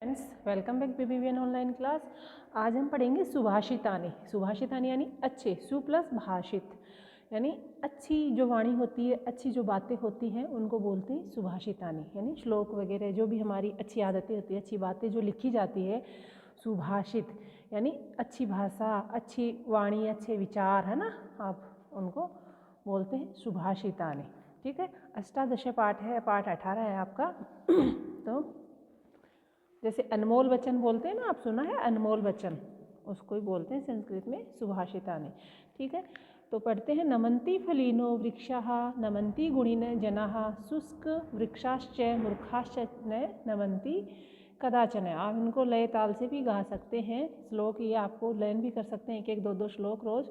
Friends, welcome back BBVN online class. आज हम पढ़ेंगे सुभाषितानि। सुभाषितानि यानी अच्छे, सु प्लस भाषित यानी अच्छी जो वाणी होती है, अच्छी जो बातें होती हैं उनको बोलते हैं सुभाषितानि। यानी श्लोक वगैरह जो भी हमारी अच्छी आदतें होती है, अच्छी बातें जो लिखी जाती है, सुभाषित यानी अच्छी भाषा, अच्छी वाणी, अच्छे विचार, है ना, आप उनको बोलते हैं सुभाषितानि। ठीक है, अष्टादश पाठ है, पाठ 18 है आपका। तो जैसे अनमोल वचन बोलते हैं ना, आप सुना है अनमोल वचन, उसको ही बोलते हैं संस्कृत में सुभाषितानि। ठीक है, तो पढ़ते हैं। नमन्ति फलिनो वृक्षाः नमन्ति गुणिनः जनाः शुष्क वृक्षाश्च मूर्खाश्च न नमन्ति कदाचन। आप इनको लय ताल से भी गा सकते हैं, श्लोक ये आपको लयन भी कर सकते हैं, एक एक दो दो श्लोक रोज।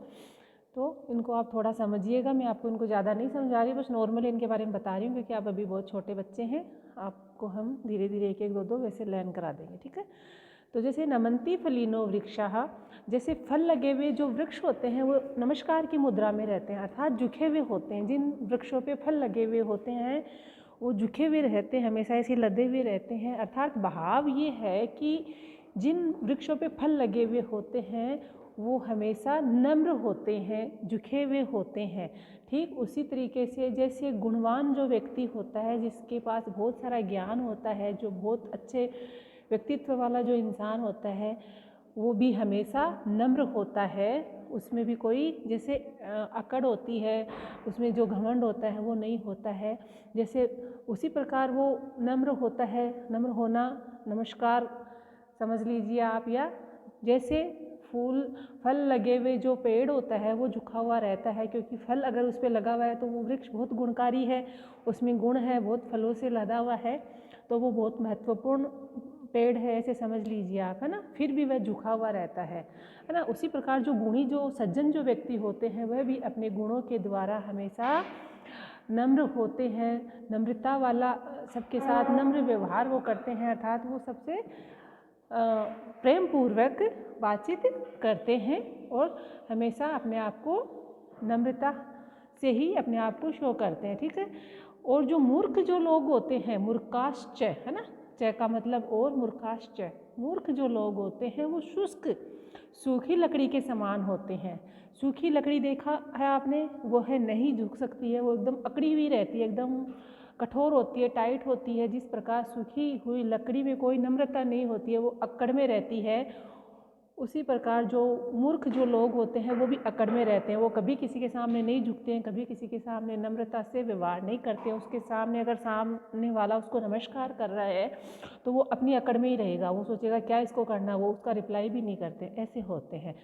तो इनको आप थोड़ा समझिएगा, मैं आपको इनको ज़्यादा नहीं समझा रही, बस नॉर्मली इनके बारे में बता रही हूँ, क्योंकि आप अभी बहुत छोटे बच्चे हैं, आपको हम धीरे धीरे एक एक दो दो वैसे लर्न करा देंगे। ठीक है, तो जैसे नमन्ति फलिनो वृक्षाः, जैसे फल लगे हुए जो वृक्ष होते हैं वो नमस्कार की मुद्रा में रहते हैं, अर्थात झुके हुए होते हैं। जिन वृक्षों पे फल लगे हुए होते हैं वो झुके हुए रहते हैं, हमेशा ऐसे लदे हुए रहते हैं। अर्थात भाव ये है कि जिन वृक्षों पे फल लगे हुए होते हैं वो हमेशा नम्र होते हैं, झुके हुए होते हैं। ठीक उसी तरीके से जैसे गुणवान जो व्यक्ति होता है, जिसके पास बहुत सारा ज्ञान होता है, जो बहुत अच्छे व्यक्तित्व वाला जो इंसान होता है, वो भी हमेशा नम्र होता है। उसमें भी कोई जैसे अकड़ होती है, उसमें जो घमंड होता है वो नहीं होता है। जैसे उसी प्रकार वो नम्र होता है। नम्र होना, नमस्कार समझ लीजिए आप, या जैसे फल लगे हुए जो पेड़ होता है वो झुका हुआ रहता है, क्योंकि फल अगर उस पर लगा हुआ है तो वो वृक्ष बहुत गुणकारी है, उसमें गुण है, बहुत फलों से लदा हुआ है, तो वो बहुत महत्वपूर्ण पेड़ है, ऐसे समझ लीजिए आप, है ना। फिर भी वह झुका हुआ रहता है ना। उसी प्रकार जो गुणी, जो सज्जन जो व्यक्ति होते हैं, वह भी अपने गुणों के द्वारा हमेशा नम्र होते हैं। नम्रता वाला, सबके साथ नम्र व्यवहार वो करते हैं, अर्थात वो सबसे प्रेम पूर्वक बातचीत करते हैं और हमेशा अपने आप को नम्रता से ही अपने आप को शो करते हैं। ठीक है, और जो मूर्ख जो लोग होते हैं, मूर्खाश्च, है ना, च का मतलब और, मूर्खाश्च, मूर्ख जो लोग होते हैं वो शुष्क, सूखी लकड़ी के समान होते हैं। सूखी लकड़ी देखा है आपने, वो है नहीं झुक सकती है, वो एकदम अकड़ी हुई रहती है, एकदम कठोर होती है, टाइट होती है। जिस प्रकार सूखी हुई लकड़ी में कोई नम्रता नहीं होती है, वो अकड़ में रहती है, उसी प्रकार जो मूर्ख जो लोग होते हैं वो भी अकड़ में रहते हैं। वो कभी किसी के सामने नहीं झुकते हैं, कभी किसी के सामने नम्रता से व्यवहार नहीं करते हैं। उसके सामने अगर सामने वाला उसको नमस्कार कर रहा है तो वो अपनी अकड़ में ही रहेगा, वो सोचेगा क्या इसको करना, वो उसका रिप्लाई भी नहीं करते, ऐसे होते हैं।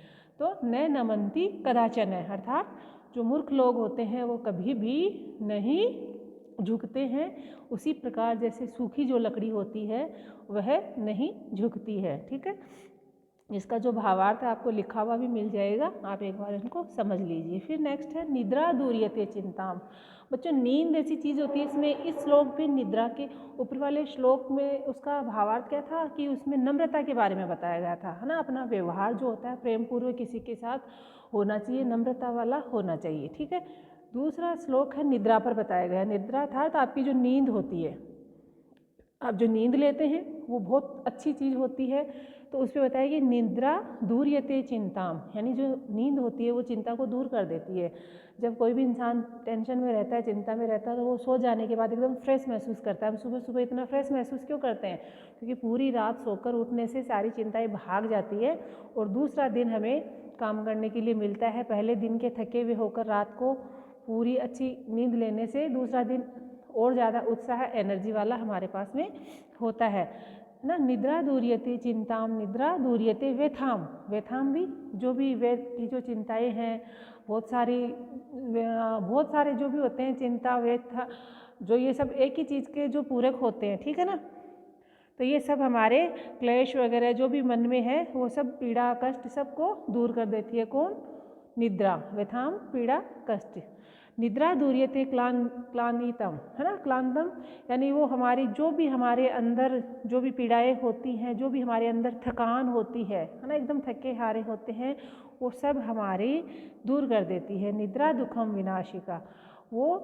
तो न नमन्ति कदाचन है, अर्थात जो मूर्ख लोग होते हैं वो कभी भी नहीं झुकते हैं। उसी प्रकार जैसे सूखी जो लकड़ी होती है वह नहीं झुकती है। ठीक है, इसका जो भावार्थ आपको लिखा हुआ भी मिल जाएगा, आप एक बार इनको समझ लीजिए। फिर नेक्स्ट है निद्रा दूर्यते चिंताम। बच्चों, नींद ऐसी चीज़ होती है, इसमें इस श्लोक पे निद्रा के ऊपर वाले श्लोक में उसका भावार्थ क्या था कि उसमें नम्रता के बारे में बताया गया था, है ना। अपना व्यवहार जो होता है प्रेम पूर्वक किसी के साथ होना चाहिए, नम्रता वाला होना चाहिए। ठीक है, दूसरा श्लोक है निद्रा पर बताया गया। निद्रा था तो आपकी जो नींद होती है, आप जो नींद लेते हैं वो बहुत अच्छी चीज़ होती है। तो उस पर बताया कि निद्रा दूर्यते चिंताम, यानी जो नींद होती है वो चिंता को दूर कर देती है। जब कोई भी इंसान टेंशन में रहता है, चिंता में रहता है, तो वो सो जाने के बाद एकदम फ्रेश महसूस करता है। हम सुबह सुबह इतना फ्रेश महसूस क्यों करते हैं? क्योंकि पूरी रात सोकर उठने से सारी चिंताएं भाग जाती है और दूसरा दिन हमें काम करने के लिए मिलता है। पहले दिन के थके हुए होकर रात को पूरी अच्छी नींद लेने से दूसरा दिन और ज़्यादा उत्साह, एनर्जी वाला हमारे पास में होता है ना। निद्रा दूर्यते चिंताम, निद्रा दूर्यते व्यथाम। व्यथाम भी, जो भी व्यथ की जो चिंताएं हैं, बहुत सारे जो भी होते हैं, चिंता, व्यथा, जो ये सब एक ही चीज़ के जो पूरक होते हैं। ठीक है ना, तो ये सब हमारे क्लेश वगैरह जो भी मन में है वो सब पीड़ा कष्ट सबको दूर कर देती है। कौन? निद्रा। व्यथाम पीड़ा कष्ट। निद्रा दूर्यते क्लानितम, है ना। क्लांतम यानी वो हमारी जो भी हमारे अंदर जो भी पीड़ाएं होती हैं, जो भी हमारे अंदर थकान होती है ना, एकदम थके हारे होते हैं, वो सब हमारी दूर कर देती है। निद्रा दुखम विनाशिका, वो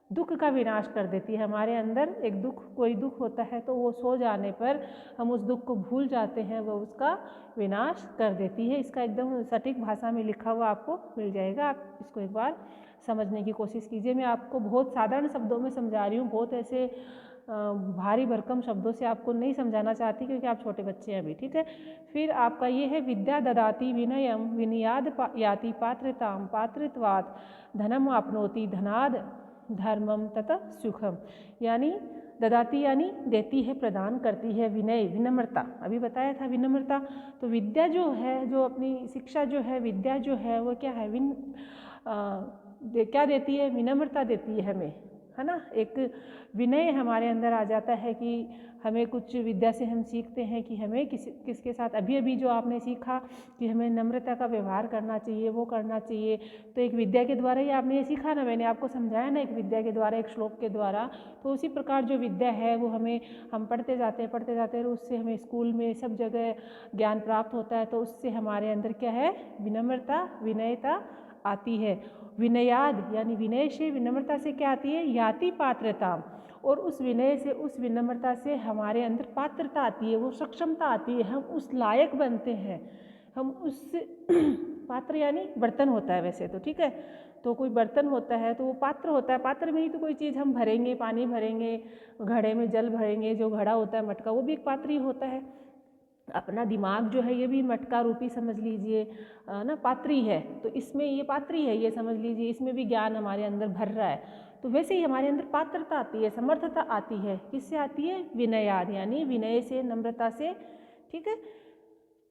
दुख का विनाश कर देती है। हमारे अंदर एक दुख, कोई दुख होता है तो वो सो जाने पर हम उस दुख को भूल जाते हैं, वो उसका विनाश कर देती है। इसका एकदम सटीक भाषा में लिखा हुआ आपको मिल जाएगा, आप इसको एक बार समझने की कोशिश कीजिए। मैं आपको बहुत साधारण शब्दों में समझा रही हूँ, बहुत ऐसे भारी भरकम शब्दों से आपको नहीं समझाना चाहती, क्योंकि आप छोटे बच्चे हैं अभी, ठीक है। फिर आपका ये है विद्या ददाति विनयम विनयाद याति पात्रताम पात्रित्वात् धनम आपनोति धनाद धर्मम तथा सुखम। यानी ददाती यानी देती है, प्रदान करती है, विनय विनम्रता, अभी बताया था विनम्रता। तो विद्या जो है, जो अपनी शिक्षा जो है, विद्या जो है वो क्या है, क्या देती है, विनम्रता देती है हमें, है ना। एक विनय हमारे अंदर आ जाता है कि हमें कुछ विद्या से हम सीखते हैं कि हमें किसके साथ, अभी जो आपने सीखा कि हमें नम्रता का व्यवहार करना चाहिए, वो करना चाहिए। तो एक विद्या के द्वारा ही आपने ये सीखा ना, मैंने आपको समझाया ना, एक विद्या के द्वारा, एक श्लोक के द्वारा। तो उसी प्रकार जो विद्या है वो हम पढ़ते जाते हैं, उससे हमें स्कूल में सब जगह ज्ञान प्राप्त होता है। तो उससे हमारे अंदर क्या है, विनम्रता विनयता आती है। विनयाद यानी विनय से, विनम्रता से क्या आती है, याति पात्रता, और उस विनय से, उस विनम्रता से हमारे अंदर पात्रता आती है, वो सक्षमता आती है, हम उस लायक बनते हैं, हम उस पात्र यानी बर्तन होता है वैसे तो, ठीक है। तो कोई बर्तन होता है तो वो पात्र होता है, पात्र में ही तो कोई चीज़ हम भरेंगे, पानी भरेंगे, घड़े में जल भरेंगे, जो घड़ा होता है मटका, वो भी एक पात्र ही होता है। अपना दिमाग जो है ये भी मटका रूपी समझ लीजिए ना, पात्री है। तो इसमें ये पात्री है, ये समझ लीजिए, इसमें भी ज्ञान हमारे अंदर भर रहा है। तो वैसे ही हमारे अंदर पात्रता आती है, समर्थता आती है, किससे आती है, विनयाद यानी विनय से, नम्रता से, ठीक है।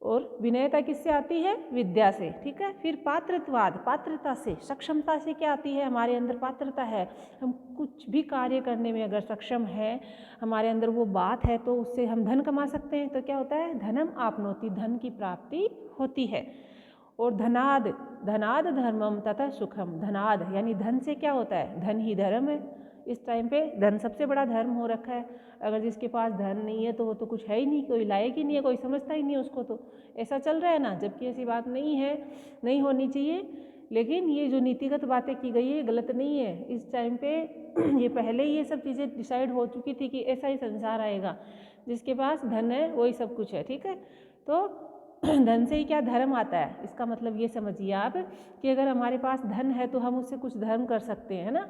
और विनयता किससे आती है, विद्या से, ठीक है। फिर पात्रत्वाद, पात्रता से, सक्षमता से क्या आती है, हमारे अंदर पात्रता है, हम कुछ भी कार्य करने में अगर सक्षम है, हमारे अंदर वो बात है, तो उससे हम धन कमा सकते हैं। तो क्या होता है, धनम आपनोति, धन की प्राप्ति होती है। और धनाद, धनाद धर्मम तथा सुखम, धनाद यानी धन से क्या होता है, धन ही धर्म है। इस टाइम पे धन सबसे बड़ा धर्म हो रखा है। अगर जिसके पास धन नहीं है तो वो तो कुछ है ही नहीं, कोई लायक ही नहीं है, कोई समझता ही नहीं है उसको, तो ऐसा चल रहा है ना। जबकि ऐसी बात नहीं है, नहीं होनी चाहिए। लेकिन ये जो नीतिगत बातें की गई है गलत नहीं है। इस टाइम पे ये पहले ही ये सब चीज़ें डिसाइड हो चुकी थी कि ऐसा ही संसार आएगा, जिसके पास धन है वही सब कुछ है, ठीक है। तो धन से ही क्या धर्म आता है, इसका मतलब ये समझिए आप कि अगर हमारे पास धन है तो हम उससे कुछ धर्म कर सकते हैं ना।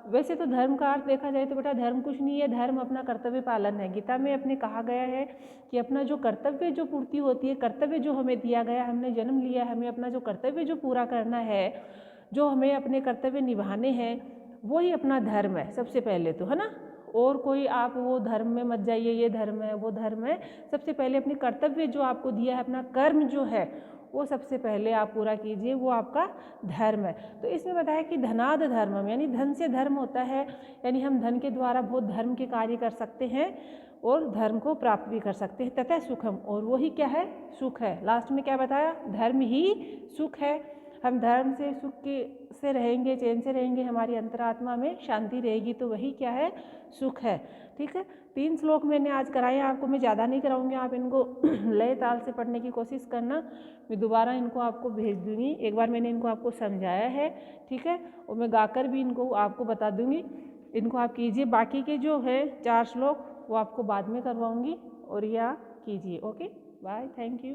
वैसे तो धर्म का अर्थ देखा जाए तो बेटा धर्म कुछ नहीं है, धर्म अपना कर्तव्य पालन है। गीता में अपने कहा गया है कि अपना जो कर्तव्य जो पूर्ति होती है, कर्तव्य जो हमें दिया गया, हमने जन्म लिया, हमें अपना जो कर्तव्य जो पूरा करना है, जो हमें अपने कर्तव्य निभाने हैं, वो ही अपना धर्म है सबसे पहले तो, है ना। और कोई आप वो धर्म में मत जाइए, ये धर्म है वो धर्म है। सबसे पहले अपने कर्तव्य जो आपको दिया है, अपना कर्म जो है वो सबसे पहले आप पूरा कीजिए, वो आपका धर्म है। तो इसमें बताया कि धनाद धर्मम यानी धन से धर्म होता है, यानी हम धन के द्वारा बहुत धर्म के कार्य कर सकते हैं और धर्म को प्राप्त भी कर सकते हैं। तथा सुखम, और वही क्या है, सुख है। लास्ट में क्या बताया, धर्म ही सुख है। हम धर्म से सुख से रहेंगे, चैन से रहेंगे, हमारी अंतरात्मा में शांति रहेगी, तो वही क्या है, सुख है, ठीक है। 3 श्लोक मैंने आज कराए आपको, मैं ज़्यादा नहीं कराऊंगी, आप इनको लय ताल से पढ़ने की कोशिश करना। मैं दोबारा इनको आपको भेज दूंगी, एक बार मैंने इनको आपको समझाया है, ठीक है, और मैं गाकर भी इनको आपको बता दूंगी, इनको आप कीजिए। बाकी के जो है 4 श्लोक वो आपको बाद में करवाऊंगी, और यह कीजिए। Okay, bye, thank you.